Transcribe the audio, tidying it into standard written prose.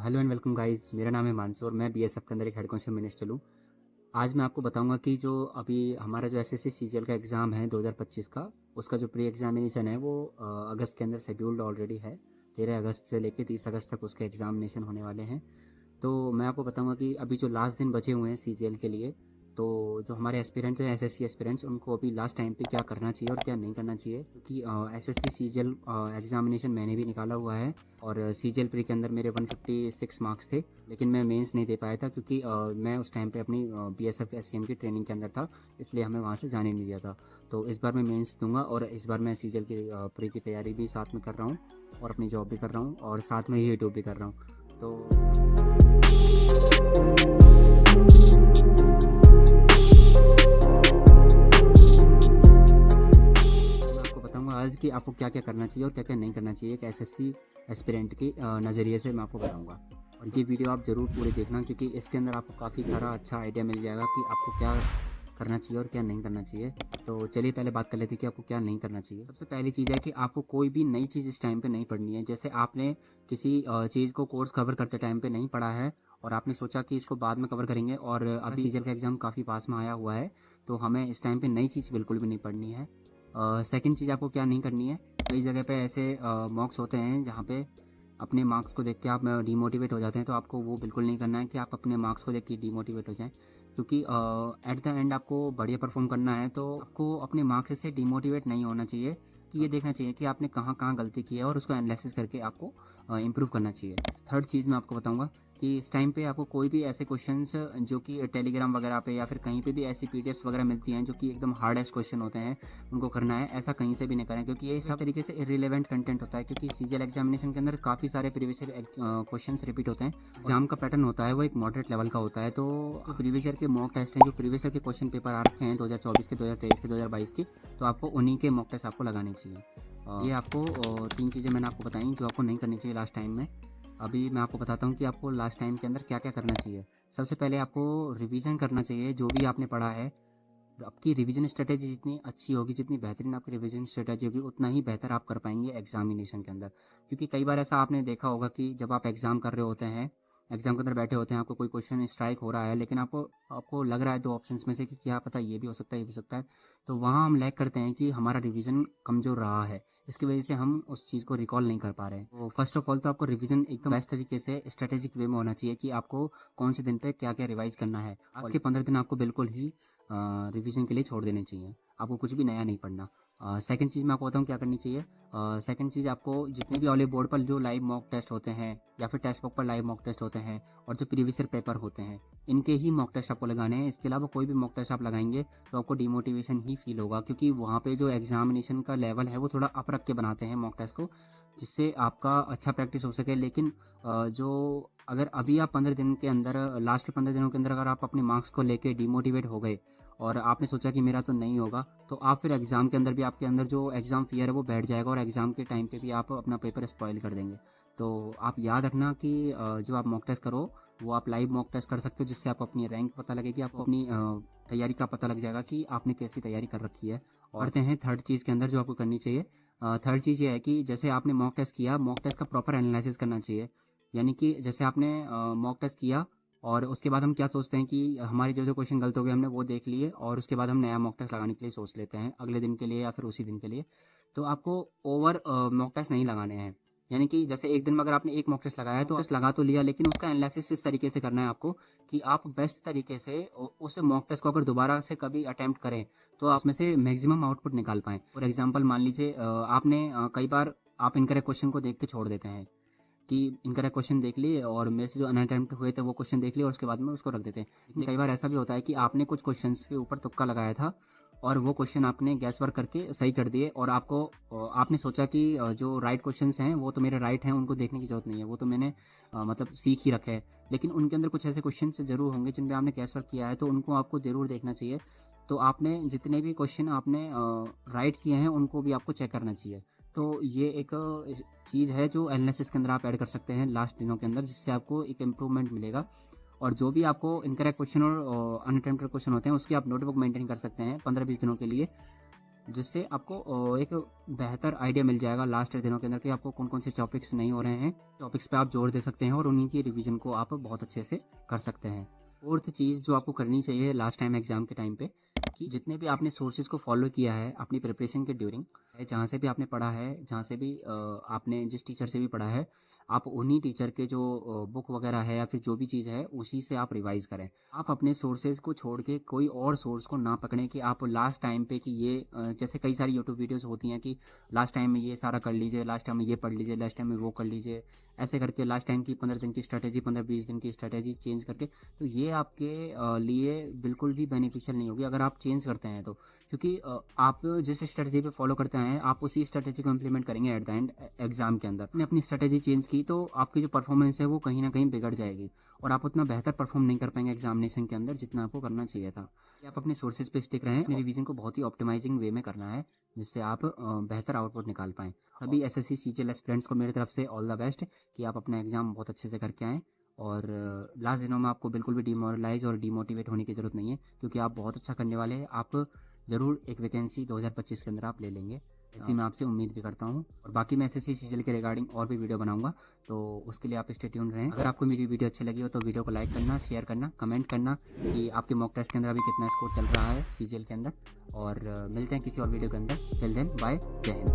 Hello and welcome guys, मेरा नाम है मानसू और मैं बीएसएफ के अंदर एक हेड कांस्टेबल मिनिस्टर हूँ। आज मैं आपको बताऊंगा कि जो अभी हमारा जो एसएससी सीजीएल का एग्ज़ाम है 2025 का, उसका जो प्री एग्जामिनेशन है वो अगस्त के अंदर शेड्यूल्ड ऑलरेडी है। 13 अगस्त से लेकर 30 अगस्त तक उसके एग्जामिनेशन होने वाले हैं। तो मैं आपको बताऊंगा कि अभी जो लास्ट दिन बचे हुए हैं सीजीएल के लिए, तो जो हमारे एस्पिरेंट्स हैं एसएससी एस्पिरेंट्स, उनको अभी लास्ट टाइम पे क्या करना चाहिए और क्या नहीं करना चाहिए, क्योंकि एसएससी सीजीएल एग्जामिनेशन मैंने भी निकाला हुआ है और सीजीएल प्री के अंदर मेरे 156 मार्क्स थे, लेकिन मैं मेंस नहीं दे पाया था क्योंकि मैं उस टाइम पे अपनी बीएसएफ एससीएम की ट्रेनिंग के अंदर था, इसलिए हमें वहाँ से जाने नहीं दिया था। तो इस बार मैं मेंस दूंगा और इस बार मैं सीजीएल की प्री की तैयारी भी साथ में कर रहा हूँ और अपनी जॉब भी कर रहा हूँ और साथ में यूट्यूब भी कर रहा हूँ। तो आज कि आपको क्या क्या करना चाहिए और क्या क्या नहीं करना चाहिए एक एसएससी एस्पिरेंट के नज़रिए से मैं आपको बताऊंगा। और ये वीडियो आप ज़रूर पूरी देखना, क्योंकि इसके अंदर आपको काफ़ी सारा अच्छा आइडिया मिल जाएगा कि आपको क्या करना चाहिए और क्या नहीं करना चाहिए। तो चलिए पहले बात कर लेते हैं कि आपको क्या नहीं करना चाहिए। सबसे पहली चीज़ है कि आपको कोई भी नई चीज़ इस टाइम पे नहीं पढ़नी है। जैसे आपने किसी चीज़ को कोर्स कवर करते टाइम पे नहीं पढ़ा है और आपने सोचा कि इसको बाद में कवर करेंगे, और अभी सीजीएल का एग्ज़ाम काफ़ी पास में आया हुआ है, तो हमें इस टाइम पे नई चीज़ बिल्कुल भी नहीं पढ़नी है। सेकंड चीज़ आपको क्या नहीं करनी है, कई जगह पे ऐसे मॉक्स होते हैं जहाँ पे अपने मार्क्स को देख के आप डीमोटिवेट हो जाते हैं, तो आपको वो बिल्कुल नहीं करना है कि आप अपने मार्क्स को देख के डीमोटिवेट हो जाएं, क्योंकि एट द एंड आपको बढ़िया परफॉर्म करना है। तो आपको अपने मार्क्स से डीमोटिवेट नहीं होना चाहिए, कि ये देखना चाहिए कि आपने कहाँ कहाँ गलती की है और उसको एनालिसिस करके आपको इम्प्रूव करना चाहिए। थर्ड चीज़ मैं आपको बताऊँगा कि इस टाइम पे आपको कोई भी ऐसे क्वेश्चंस जो कि टेलीग्राम वगैरह पे या फिर कहीं पे भी ऐसी पीडीएफ्स वगैरह मिलती हैं जो कि एकदम हार्डेस्ट क्वेश्चन होते हैं, उनको करना है, ऐसा कहीं से भी नहीं करें, क्योंकि ये सब तरीके से इरेलीवेंट कंटेंट होता है। क्योंकि सीजीएल एग्जामिनेशन के अंदर काफ़ी सारे प्रीवियस ईयर क्वेश्चंस रिपीट होते हैं। एग्जाम का पैटर्न होता है वो एक मॉडरेट लेवल का होता है। तो जो प्रीवियस ईयर के मॉक टेस्ट हैं, जो प्रीवियस ईयर के क्वेश्चन पेपर आ रखे हैं 2024 के, 2023 के, 2022 के, तो आपको उन्हीं के मॉक टेस्ट आपको लगाने चाहिए। ये आपको तीन चीज़ें मैंने आपको बताई जो आपको नहीं करनी चाहिए लास्ट टाइम में। अभी मैं आपको बताता हूँ कि आपको लास्ट टाइम के अंदर क्या क्या करना चाहिए। सबसे पहले आपको रिवीजन करना चाहिए जो भी आपने पढ़ा है। आपकी रिवीजन स्ट्रेटेजी जितनी अच्छी होगी, जितनी बेहतरीन आपकी रिवीजन स्ट्रेटेजी होगी, उतना ही बेहतर आप कर पाएंगे एग्जामिनेशन के अंदर। क्योंकि कई बार ऐसा आपने देखा होगा कि जब आप एग्ज़ाम कर रहे होते हैं, एग्जाम के अंदर बैठे होते हैं, आपको कोई क्वेश्चन स्ट्राइक हो रहा है, लेकिन आपको आपको लग रहा है दो ऑप्शंस में से कि क्या पता ये भी हो सकता है, ये भी हो सकता है, तो वहाँ हम लैग करते हैं कि हमारा रिवीजन कमज़ोर रहा है, इसकी वजह से हम उस चीज़ को रिकॉल नहीं कर पा रहे हैं। तो फर्स्ट ऑफ ऑल तो आपको रिवीजन एकदम बेस्ट तरीके से स्ट्रेटेजिक वे में होना चाहिए कि आपको कौन से दिन पे क्या क्या रिवाइज करना है। आज के 15 दिन आपको बिल्कुल ही रिवीजन के लिए छोड़ देने चाहिए, आपको कुछ भी नया नहीं पढ़ना। सेकंड चीज़ मैं आपको बताऊँ क्या करनी चाहिए। सेकंड चीज़, आपको जितने भी ऑलिव बोर्ड पर जो लाइव मॉक टेस्ट होते हैं या फिर टेस्ट बुक पर लाइव मॉक टेस्ट होते हैं और जो प्रीवियस ईयर पेपर होते हैं, इनके ही मॉक टेस्ट आपको लगाने हैं। इसके अलावा कोई भी मॉक टेस्ट आप लगाएंगे तो आपको डिमोटिवेशन ही फील होगा, क्योंकि वहाँ पे जो एग्जामिनेशन का लेवल है वो थोड़ा अप रख के बनाते हैं मॉक टेस्ट को, जिससे आपका अच्छा प्रैक्टिस हो सके। लेकिन जो अगर अभी आप 15 दिन के अंदर, लास्ट के 15 दिनों के अंदर अगर आप अपने मार्क्स को लेके डिमोटिवेट हो गए और आपने सोचा कि मेरा तो नहीं होगा, तो आप फिर एग्ज़ाम के अंदर भी आपके अंदर जो एग्ज़ाम फियर है वो बैठ जाएगा और एग्ज़ाम के टाइम पे भी आप अपना पेपर स्पॉइल कर देंगे। तो आप याद रखना कि जो आप मॉक टेस्ट करो वो आप लाइव मॉक टेस्ट कर सकते हो, जिससे आप अपनी रैंक पता लगेगी, आपको अपनी तैयारी का पता लग जाएगा कि आपने कैसी तैयारी कर रखी है। और आते हैं थर्ड चीज़ के अंदर जो आपको करनी चाहिए। थर्ड चीज़ ये है कि जैसे आपने मॉक टेस्ट किया, मॉक टेस्ट का प्रॉपर एनालिसिस करना चाहिए। यानी कि जैसे आपने मॉक टेस्ट किया और उसके बाद हम क्या सोचते हैं कि हमारे जो जो क्वेश्चन गलत हो गए हमने वो देख लिए, और उसके बाद हम नया मॉक टेस्ट लगाने के लिए सोच लेते हैं अगले दिन के लिए या फिर उसी दिन के लिए। तो आपको ओवर मॉक टेस्ट नहीं लगाने हैं। यानी कि जैसे एक दिन में अगर आपने एक मॉक टेस्ट लगाया है तो टेस्ट लगा तो लिया, लेकिन उसका एनालिसिस इस तरीके से करना है आपको कि आप बेस्ट तरीके से उस मॉक टेस्ट को अगर दोबारा से कभी अटैम्प्ट करें तो आप में से मैक्सिमम आउटपुट निकाल पाएँ। फॉर एग्जाम्पल मान लीजिए आपने कई बार आप इनकरेक्ट क्वेश्चन को देख के छोड़ देते हैं कि इनकरेक्ट क्वेश्चन देख लिए और मेरे से जो अनअटेम्प्ट हुए थे वो क्वेश्चन देख लिए और उसके बाद में उसको रख देते हैं। लेकिन कई बार ऐसा भी होता है कि आपने कुछ क्वेश्चंस के ऊपर तुक्का लगाया था और वो क्वेश्चन आपने गैस वर्क करके सही कर दिए, और आपको आपने सोचा कि जो राइट क्वेश्चंस हैं वो तो मेरे राइट हैं, उनको देखने की जरूरत नहीं है, वो तो मैंने मतलब सीख ही रखे हैं। लेकिन उनके अंदर कुछ ऐसे क्वेश्चन जरूर होंगे जिन पर आपने गैस वर्क किया है, तो उनको आपको जरूर देखना चाहिए। तो आपने जितने भी क्वेश्चन आपने राइट किए हैं उनको भी आपको चेक करना चाहिए। तो ये एक चीज़ है जो एनालिसिस के अंदर आप ऐड कर सकते हैं लास्ट दिनों के अंदर, जिससे आपको एक इम्प्रूवमेंट मिलेगा। और जो भी आपको इनकरेक्ट क्वेश्चन और अनअटेम्प्टेड क्वेश्चन होते हैं उसकी आप नोटबुक मेंटेन कर सकते हैं 15-20 दिनों के लिए। जिससे आपको एक बेहतर आइडिया मिल जाएगा लास्ट दिनों के अंदर कि आपको कौन कौन से टॉपिक्स नहीं हो रहे हैं, टॉपिक्स पे आप जोर दे सकते हैं और उन्हीं की रिवीजन को आप बहुत अच्छे से कर सकते हैं। फोर्थ चीज़ जो आपको करनी चाहिए लास्ट टाइम एग्जाम के टाइम पे, कि जितने भी आपने सोर्सेज को फॉलो किया है अपनी प्रिपरेशन के ड्यूरिंग, जहाँ से भी आपने पढ़ा है, जहाँ से भी आपने जिस टीचर से भी पढ़ा है, आप उन्हीं टीचर के जो बुक वगैरह है या फिर जो भी चीज़ है उसी से आप रिवाइज़ करें। आप अपने सोर्सेज को छोड़ के कोई और सोर्स को ना पकड़ें कि आप लास्ट टाइम पे कि ये जैसे कई सारी यूट्यूब वीडियोस होती हैं कि लास्ट टाइम में ये सारा कर लीजिए, लास्ट टाइम में ये पढ़ लीजिए, लास्ट टाइम में वो कर लीजिए, ऐसे करके लास्ट टाइम की 15 दिन की स्ट्रैटेजी 15-20 दिन की स्ट्रैटेजी चेंज करके, तो ये आपके लिए बिल्कुल भी बेनिफिशियल नहीं होगी अगर आप चेंज करते हैं तो। क्योंकि आप जिस स्ट्रैटेजी पे फॉलो करते हैं आप उसी स्ट्रैटेजी को इम्प्लीमेंट करेंगे एट द एंड एग्जाम के अंदर। आपने अपनी स्ट्रैटेजी चेंज की तो आपकी जो परफॉर्मेंस है वो कहीं ना कहीं बिगड़ जाएगी और आप उतना बेहतर परफॉर्म नहीं कर पाएंगे एग्जामिनेशन के अंदर जितना आपको करना चाहिए था। आप अपने सोर्सेज पे स्टिक रहें, अपनी रिवीजन को बहुत ही ऑप्टिमाइजिंग वे में करना है जिससे आप बेहतर आउटपुट निकाल पाएँ। सभी एसएससी सीजीएल एस्पिरेंट्स को मेरी तरफ से ऑल द बेस्ट कि आप अपना एग्जाम बहुत अच्छे से करके आएँ। और लास्ट दिनों में आपको बिल्कुल भी डिमोरलाइज और डिमोटिवेट होने की ज़रूरत नहीं है, क्योंकि आप बहुत अच्छा करने वाले हैं। आप ज़रूर एक वैकेंसी 2025 के अंदर आप ले लेंगे, ऐसी मैं आपसे उम्मीद भी करता हूँ। और बाकी मैं एसएससी सीजीएल के रिगार्डिंग और भी वीडियो बनाऊंगा, तो उसके लिए आप स्टे ट्यून रहें। अगर आपको मेरी वीडियो अच्छी लगी हो तो वीडियो को लाइक करना, शेयर करना, कमेंट करना कि आपके मॉक टेस्ट के अंदर अभी कितना स्कोर चल रहा है सीजीएल के अंदर। और मिलते हैं किसी और वीडियो के अंदर। टिल देन बाय, जय हिंद।